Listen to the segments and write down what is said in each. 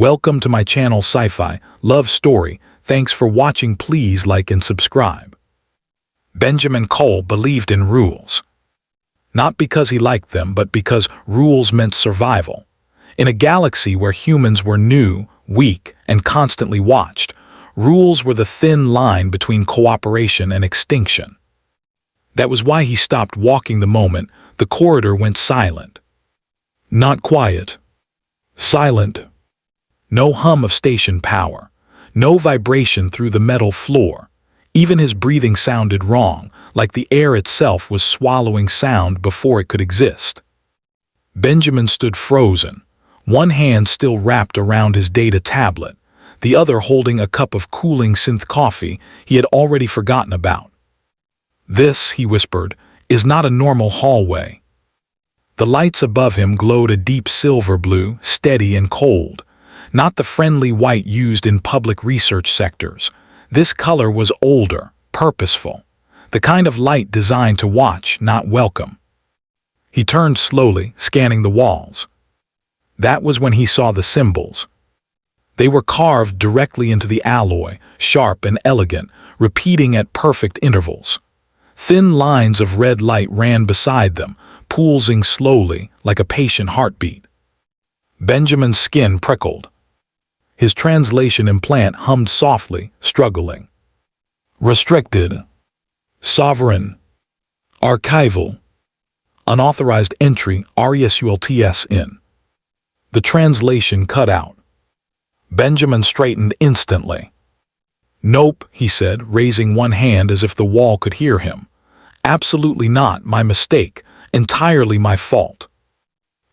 Welcome to my channel Sci-Fi Love Story. Thanks for watching. Please like and subscribe. Benjamin Cole believed in rules. Not because he liked them, but because rules meant survival. In a galaxy where humans were new, weak, and constantly watched, rules were the thin line between cooperation and extinction. That was why he stopped walking the moment the corridor went silent. Not quiet. Silent. No hum of station power. No vibration through the metal floor. Even his breathing sounded wrong, like the air itself was swallowing sound before it could exist. Benjamin stood frozen, one hand still wrapped around his data tablet, the other holding a cup of cooling synth coffee he had already forgotten about. "This," he whispered, "is not a normal hallway." The lights above him glowed a deep silver blue, steady and cold. Not the friendly white used in public research sectors. This color was older, purposeful, the kind of light designed to watch, not welcome. He turned slowly, scanning the walls. That was when he saw the symbols. They were carved directly into the alloy, sharp and elegant, repeating at perfect intervals. Thin lines of red light ran beside them, pulsing slowly, like a patient heartbeat. Benjamin's skin prickled. His translation implant hummed softly, struggling. Restricted. Sovereign. Archival. Unauthorized entry RESULTS in. The translation cut out. Benjamin straightened instantly. "Nope," he said, raising one hand as if the wall could hear him. "Absolutely not, my mistake, entirely my fault."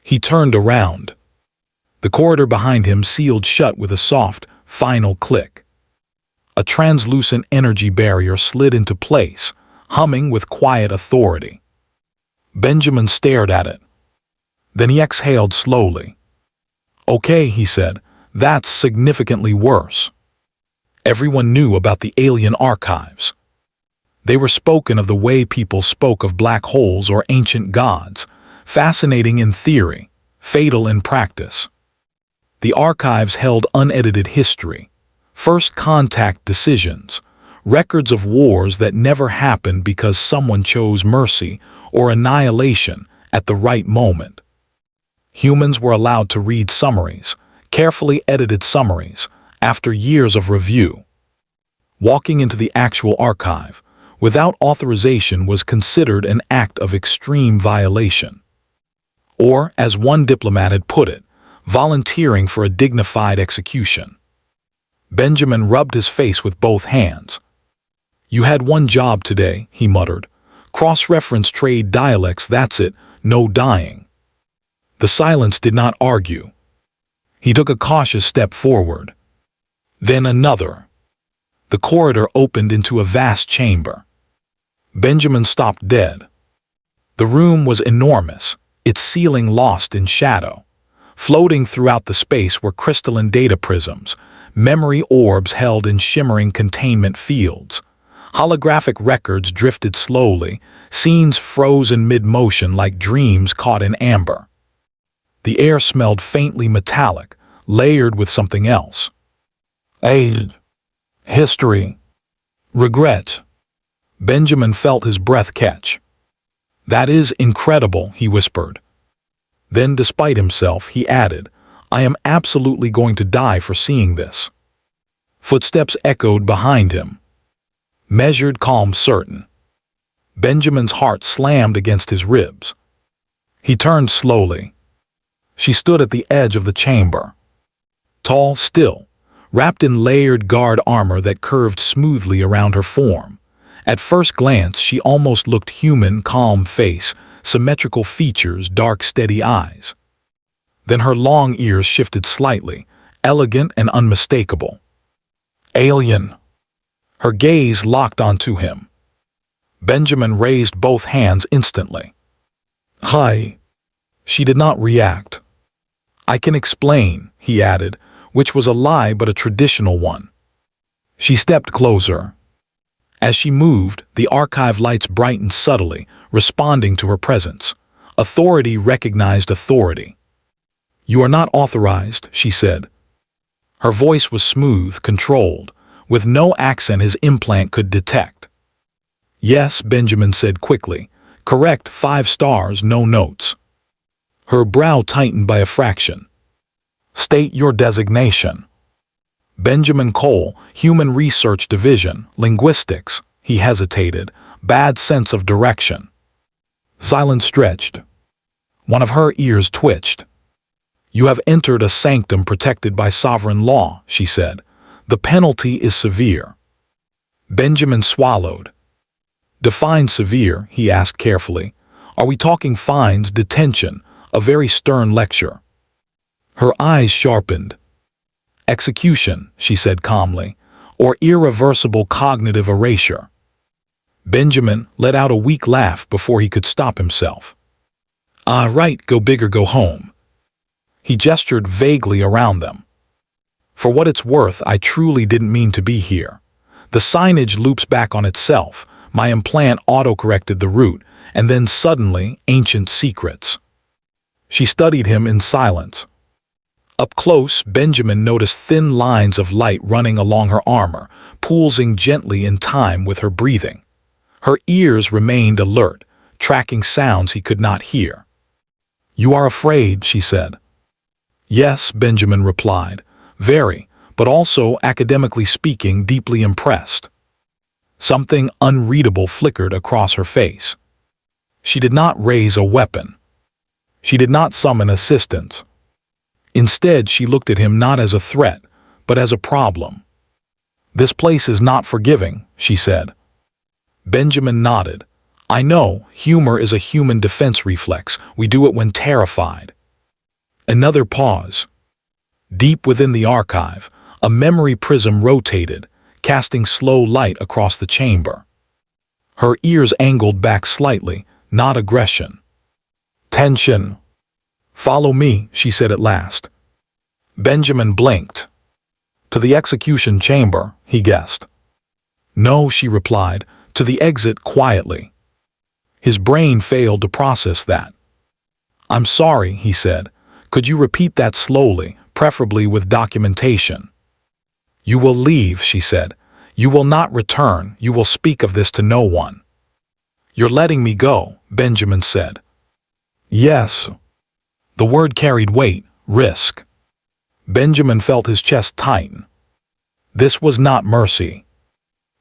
He turned around. The corridor behind him sealed shut with a soft, final click. A translucent energy barrier slid into place, humming with quiet authority. Benjamin stared at it. Then he exhaled slowly. "Okay," he said, "that's significantly worse." Everyone knew about the alien archives. They were spoken of the way people spoke of black holes or ancient gods, fascinating in theory, fatal in practice. The archives held unedited history, first contact decisions, records of wars that never happened because someone chose mercy or annihilation at the right moment. Humans were allowed to read summaries, carefully edited summaries, after years of review. Walking into the actual archive without authorization was considered an act of extreme violation. Or, as one diplomat had put it, volunteering for a dignified execution. Benjamin rubbed his face with both hands. "You had one job today," he muttered. "Cross-reference trade dialects, that's it, no dying." The silence did not argue. He took a cautious step forward. Then another. The corridor opened into a vast chamber. Benjamin stopped dead. The room was enormous, its ceiling lost in shadow. Floating throughout the space were crystalline data prisms, memory orbs held in shimmering containment fields. Holographic records drifted slowly, scenes frozen mid-motion like dreams caught in amber. The air smelled faintly metallic, layered with something else. Age. History. Regret. Benjamin felt his breath catch. "That is incredible," he whispered. Then, despite himself, he added, "I am absolutely going to die for seeing this." Footsteps echoed behind him. Measured, calm, certain. Benjamin's heart slammed against his ribs. He turned slowly. She stood at the edge of the chamber. Tall, still, wrapped in layered guard armor that curved smoothly around her form. At first glance, she almost looked human, calm face, symmetrical features, dark, steady eyes. Then her long ears shifted slightly, elegant and unmistakable. Alien. Her gaze locked onto him. Benjamin raised both hands instantly. "Hi." She did not react. "I can explain," he added, which was a lie but a traditional one. She stepped closer. As she moved, the archive lights brightened subtly, responding to her presence. Authority recognized authority. "You are not authorized," she said. Her voice was smooth, controlled, with no accent his implant could detect. "Yes," Benjamin said quickly. "Correct, 5 stars, no notes." Her brow tightened by a fraction. "State your designation." "Benjamin Cole, Human Research Division, Linguistics." He hesitated, bad sense of direction. Silence stretched. One of her ears twitched. "You have entered a sanctum protected by sovereign law," she said. "The penalty is severe." Benjamin swallowed. "Define severe," he asked carefully. "Are we talking fines, detention, a very stern lecture?" Her eyes sharpened. "Execution," she said calmly, "or irreversible cognitive erasure." Benjamin let out a weak laugh before he could stop himself. "Ah, right, go big or go home." He gestured vaguely around them. "For what it's worth, I truly didn't mean to be here. The signage loops back on itself, my implant auto-corrected the route, and then suddenly, ancient secrets." She studied him in silence. Up close, Benjamin noticed thin lines of light running along her armor, pulsing gently in time with her breathing. Her ears remained alert, tracking sounds he could not hear. "You are afraid," she said. "Yes," Benjamin replied. "Very, but also, academically speaking, deeply impressed." Something unreadable flickered across her face. She did not raise a weapon. She did not summon assistance. Instead, she looked at him not as a threat, but as a problem. "This place is not forgiving," she said. Benjamin nodded. "I know, humor is a human defense reflex. We do it when terrified." Another pause. Deep within the archive, a memory prism rotated, casting slow light across the chamber. Her ears angled back slightly, not aggression. "Tension." "Follow me," she said at last. Benjamin blinked. "To the execution chamber," he guessed. "No," she replied, "to the exit quietly." His brain failed to process that. "I'm sorry," he said. "Could you repeat that slowly, preferably with documentation?" "You will leave," she said. "You will not return. You will speak of this to no one." "You're letting me go," Benjamin said. "Yes." The word carried weight, risk. Benjamin felt his chest tighten. This was not mercy.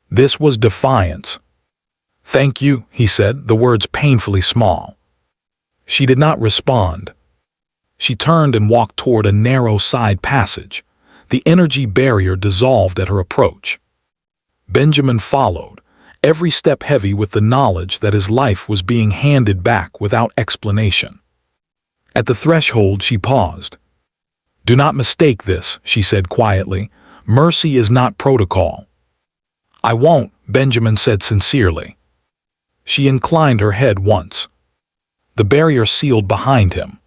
This was defiance. "Thank you," he said, the words painfully small. She did not respond. She turned and walked toward a narrow side passage. The energy barrier dissolved at her approach. Benjamin followed, every step heavy with the knowledge that his life was being handed back without explanation. At the threshold, she paused. "Do not mistake this," she said quietly. "Mercy is not protocol." "I won't," Benjamin said sincerely. She inclined her head once. The barrier sealed behind him.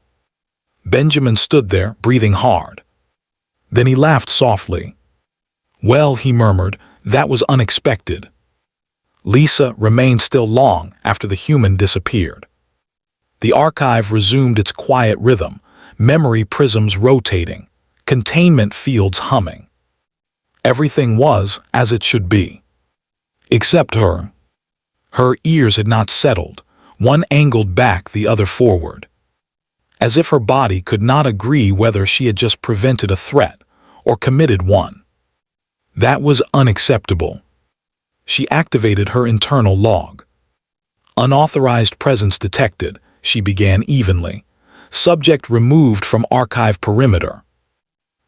Benjamin stood there, breathing hard. Then he laughed softly. "Well," he murmured, "that was unexpected." Lisa remained still long after the human disappeared. The archive resumed its quiet rhythm, memory prisms rotating, containment fields humming. Everything was as it should be. Except her. Her ears had not settled, one angled back, the other forward. As if her body could not agree whether she had just prevented a threat or committed one. That was unacceptable. She activated her internal log. "Unauthorized presence detected," she began evenly. "Subject removed from archive perimeter."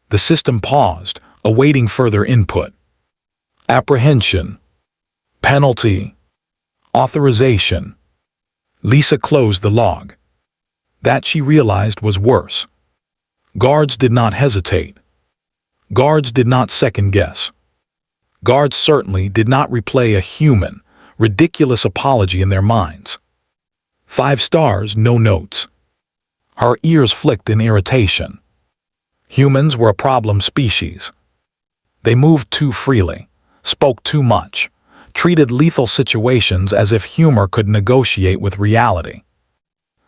The system paused, awaiting further input. Apprehension. Penalty. Authorization. Lisa closed the log. That, she realized, was worse. Guards did not hesitate. Guards did not second-guess. Guards certainly did not replay a human, ridiculous apology in their minds. 5 stars, no notes. Her ears flicked in irritation. Humans were a problem species. They moved too freely, spoke too much, treated lethal situations as if humor could negotiate with reality.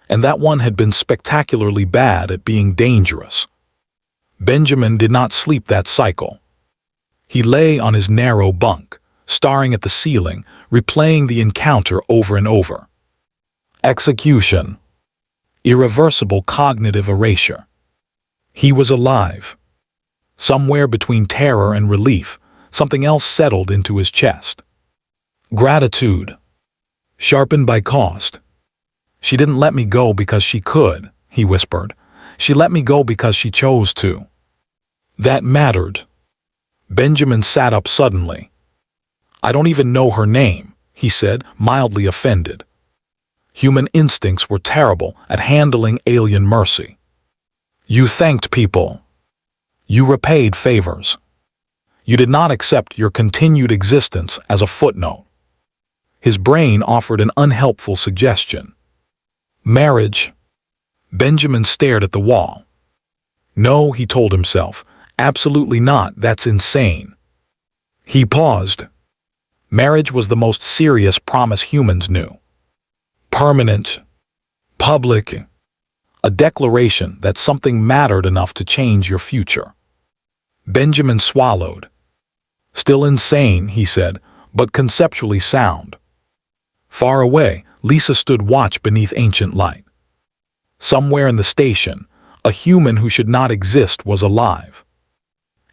And that one had been spectacularly bad at being dangerous. Benjamin did not sleep that cycle. He lay on his narrow bunk, staring at the ceiling, replaying the encounter over and over. Execution. Irreversible cognitive erasure. He was alive. Somewhere between terror and relief, something else settled into his chest. Gratitude. Sharpened by cost. She didn't let me go because she could, he whispered. She let me go because she chose to. That mattered. Benjamin sat up suddenly. I don't even know her name, he said, mildly offended. Human instincts were terrible at handling alien mercy. You thanked people. You repaid favors. You did not accept your continued existence as a footnote. His brain offered an unhelpful suggestion. Marriage. Benjamin stared at the wall. No, he told himself. Absolutely not, that's insane. He paused. Marriage was the most serious promise humans knew. Permanent. Public. A declaration that something mattered enough to change your future. Benjamin swallowed. Still insane, he said, but conceptually sound. Far away, Lisa stood watch beneath ancient light. Somewhere in the station, a human who should not exist was alive.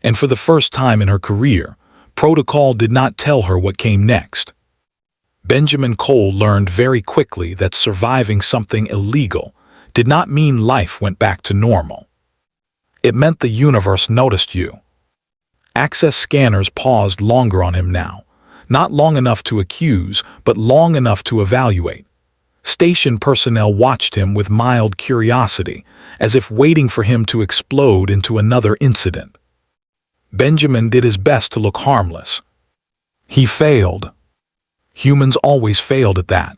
And for the first time in her career, protocol did not tell her what came next. Benjamin Cole learned very quickly that surviving something illegal did not mean life went back to normal. It meant the universe noticed you. Access scanners paused longer on him now, not long enough to accuse, but long enough to evaluate. Station personnel watched him with mild curiosity, as if waiting for him to explode into another incident. Benjamin did his best to look harmless. He failed. Humans always failed at that.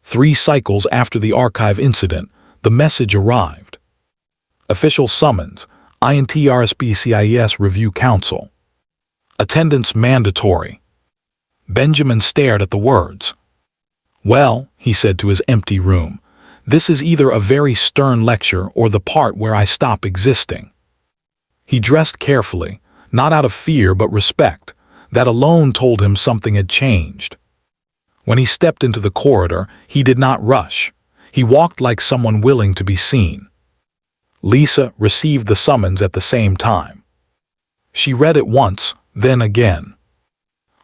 3 cycles after the archive incident, the message arrived. Official summons, INTRSBCIS Review Council. Attendance mandatory. Benjamin stared at the words. Well, he said to his empty room, this is either a very stern lecture or the part where I stop existing. He dressed carefully, not out of fear but respect. That alone told him something had changed. When he stepped into the corridor, he did not rush. He walked like someone willing to be seen. Lisa received the summons at the same time. She read it once, then again.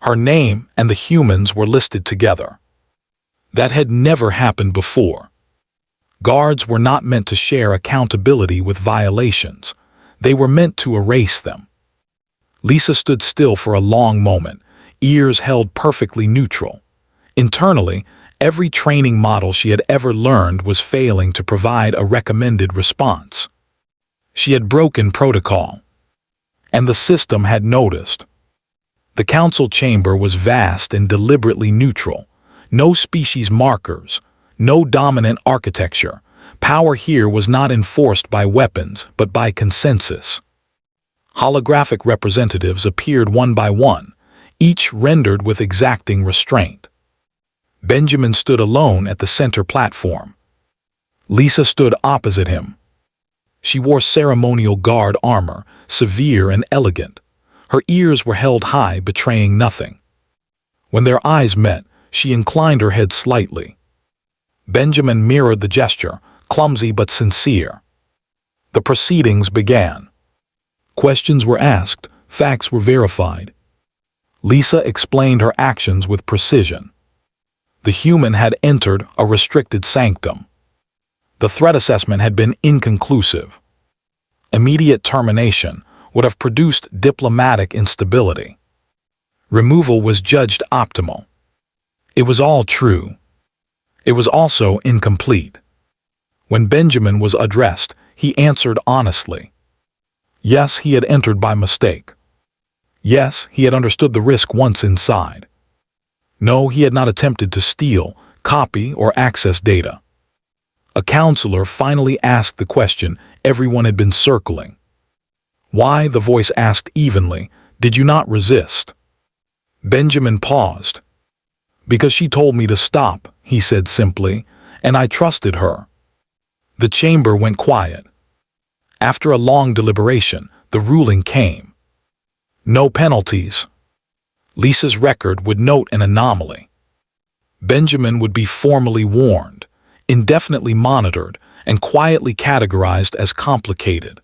Her name and the humans were listed together. That had never happened before. Guards were not meant to share accountability with violations. They were meant to erase them. Lisa stood still for a long moment, ears held perfectly neutral. Internally, every training model she had ever learned was failing to provide a recommended response. She had broken protocol. And the system had noticed. The council chamber was vast and deliberately neutral. No species markers, no dominant architecture. Power here was not enforced by weapons, but by consensus. Holographic representatives appeared one by one, each rendered with exacting restraint. Benjamin stood alone at the center platform. Lisa stood opposite him. She wore ceremonial guard armor, severe and elegant. Her ears were held high, betraying nothing. When their eyes met, she inclined her head slightly. Benjamin mirrored the gesture, clumsy but sincere. The proceedings began. Questions were asked, facts were verified. Lisa explained her actions with precision. The human had entered a restricted sanctum. The threat assessment had been inconclusive. Immediate termination would have produced diplomatic instability. Removal was judged optimal. It was all true. It was also incomplete. When Benjamin was addressed, he answered honestly. Yes, he had entered by mistake. Yes, he had understood the risk once inside. No, he had not attempted to steal, copy, or access data. A counselor finally asked the question everyone had been circling. Why, the voice asked evenly, did you not resist? Benjamin paused. Because she told me to stop, he said simply, and I trusted her. The chamber went quiet. After a long deliberation, the ruling came. No penalties. Lisa's record would note an anomaly. Benjamin would be formally warned, indefinitely monitored, and quietly categorized as complicated.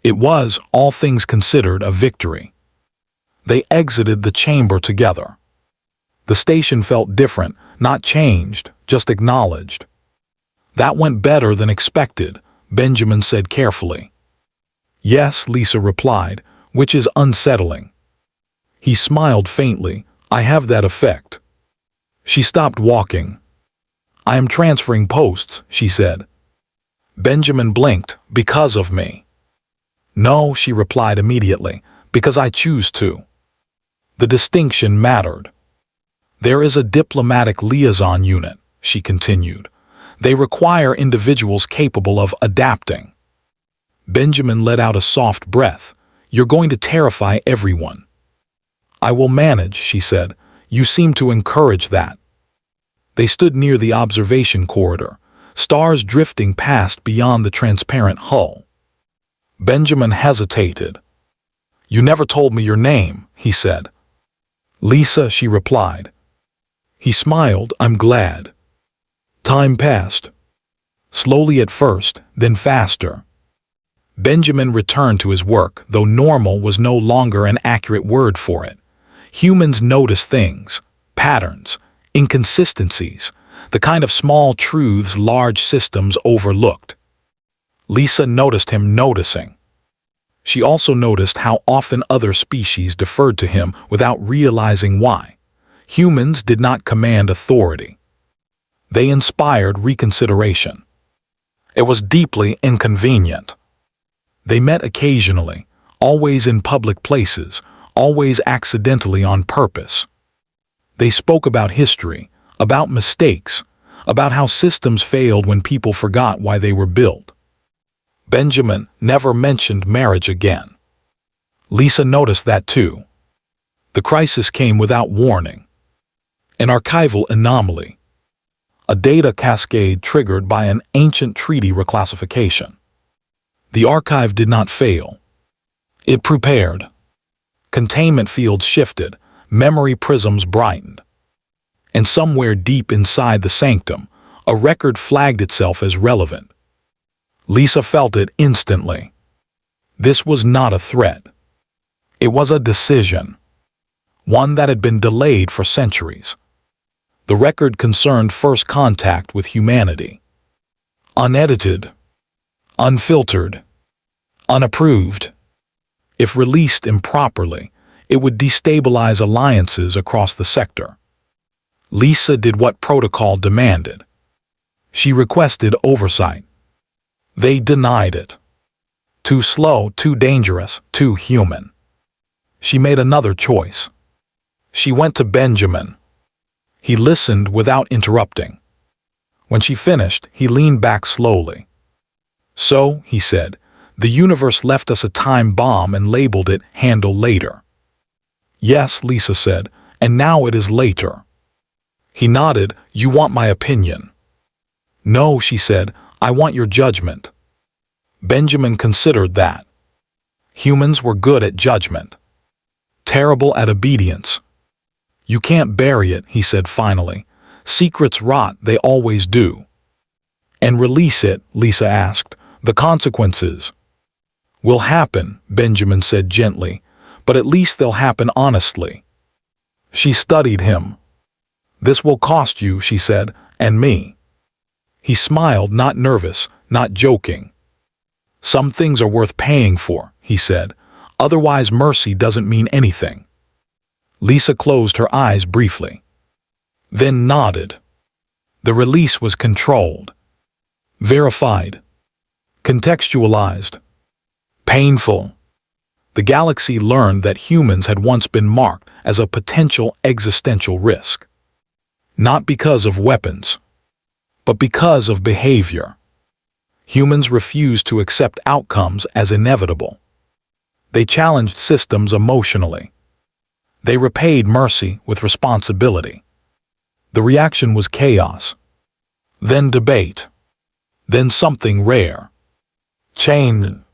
It was, all things considered, a victory. They exited the chamber together. The station felt different, not changed, just acknowledged. That went better than expected, Benjamin said carefully. Yes, Lisa replied, which is unsettling. He smiled faintly. I have that effect. She stopped walking. I am transferring posts, she said. Benjamin blinked. Because of me. No, she replied immediately, because I choose to. The distinction mattered. There is a diplomatic liaison unit, she continued. They require individuals capable of adapting. Benjamin let out a soft breath. You're going to terrify everyone. I will manage, she said. You seem to encourage that. They stood near the observation corridor, stars drifting past beyond the transparent hull. Benjamin hesitated. You never told me your name, he said. Lisa, she replied. He smiled. I'm glad. Time passed. Slowly at first, then faster. Benjamin returned to his work, though normal was no longer an accurate word for it. Humans notice things, patterns, inconsistencies, the kind of small truths large systems overlooked. Lisa noticed him noticing. She also noticed how often other species deferred to him without realizing why. Humans did not command authority. They inspired reconsideration. It was deeply inconvenient. They met occasionally, always in public places, always accidentally on purpose. They spoke about history, about mistakes, about how systems failed when people forgot why they were built. Benjamin never mentioned marriage again. Lisa noticed that too. The crisis came without warning. An archival anomaly. A data cascade triggered by an ancient treaty reclassification. The archive did not fail. It prepared. Containment fields shifted, memory prisms brightened. And somewhere deep inside the sanctum, a record flagged itself as relevant. Lisa felt it instantly. This was not a threat. It was a decision. One that had been delayed for centuries. The record concerned first contact with humanity. Unedited. Unfiltered. Unapproved. If released improperly, it would destabilize alliances across the sector. Lisa did what protocol demanded. She requested oversight. They denied it. Too slow, too dangerous, too human. She made another choice. She went to Benjamin. He listened without interrupting. When she finished, he leaned back slowly. So, he said, the universe left us a time bomb and labeled it "handle later." Yes, Lisa said, and now it is later. He nodded. You want my opinion? No, she said, I want your judgment. Benjamin considered that. Humans were good at judgment. Terrible at obedience. You can't bury it, he said finally. Secrets rot, they always do. And release it, Lisa asked. The consequences will happen, Benjamin said gently, but at least they'll happen honestly. She studied him. This will cost you, she said, and me. He smiled, not nervous, not joking. Some things are worth paying for, he said. Otherwise mercy doesn't mean anything. Lisa closed her eyes briefly. Then nodded. The release was controlled. Verified. Contextualized. Painful. The galaxy learned that humans had once been marked as a potential existential risk. Not because of weapons, but because of behavior. Humans refused to accept outcomes as inevitable. They challenged systems emotionally. They repaid mercy with responsibility. The reaction was chaos. Then debate. Then something rare. Chain.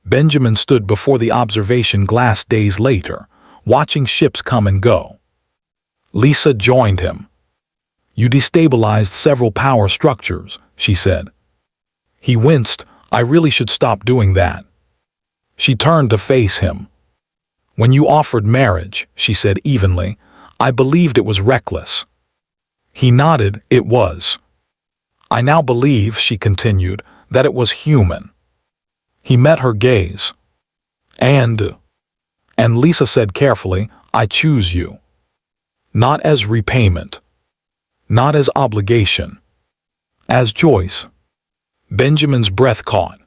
Benjamin stood before the observation glass days later, watching ships come and go. Lisa joined him. You destabilized several power structures, she said. He winced. I really should stop doing that. She turned to face him. When you offered marriage, she said evenly, I believed it was reckless. He nodded. It was. I now believe, she continued, that it was human. He met her gaze. And Lisa said carefully, I choose you. Not as repayment. Not as obligation. As choice. Benjamin's breath caught.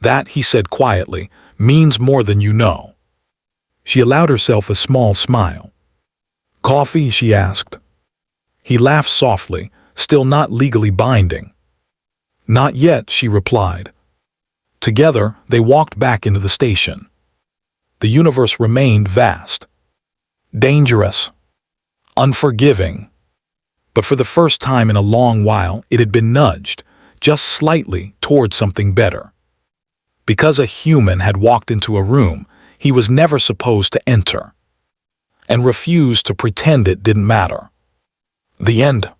That, he said quietly, means more than you know. She allowed herself a small smile. Coffee, she asked. He laughed softly, still not legally binding. Not yet, she replied. Together, they walked back into the station. The universe remained vast. Dangerous. Unforgiving. But for the first time in a long while, it had been nudged, just slightly, toward something better. Because a human had walked into a room he was never supposed to enter, and refused to pretend it didn't matter. The end.